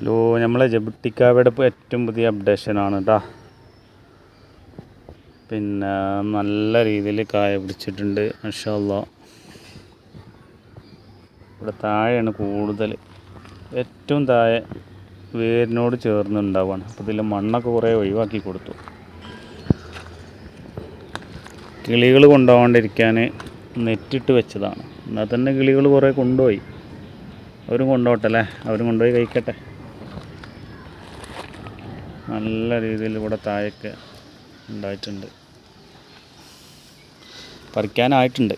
Hello, നമ്മളെ ജബുട്ടിക്കാവയുടെ ഇപ്പോൾ ഏറ്റവും പുതിയ അപ്ഡേഷനാണ് കേട്ടോ. പിന്നെ നല്ല രീതിയിൽ കായ പിടിച്ചിട്ടുണ്ട്, മാഷാ അല്ലാഹ്. ഇവിടെ താഴെയാണ് കൂടുതൽ, ഏറ്റവും താഴെ വേരിനോട് ചേർന്നുണ്ടാവുകയാണ്. അപ്പോൾ ഇതിൽ മണ്ണൊക്കെ കുറേ ഒഴിവാക്കി കൊടുത്തു. കിളികൾ കൊണ്ടുപോകാണ്ടിരിക്കാൻ നെറ്റിട്ട് വെച്ചതാണ്. എന്നാൽ തന്നെ കിളികൾ കുറേ കൊണ്ടുപോയി. അവരും കൊണ്ടുപോട്ടെ അല്ലേ, അവരും കൊണ്ടുപോയി കഴിക്കട്ടെ. നല്ല രീതിയിൽ ഇവിടെ താഴേക്ക് ഉണ്ടായിട്ടുണ്ട്, പറിക്കാനായിട്ടുണ്ട്.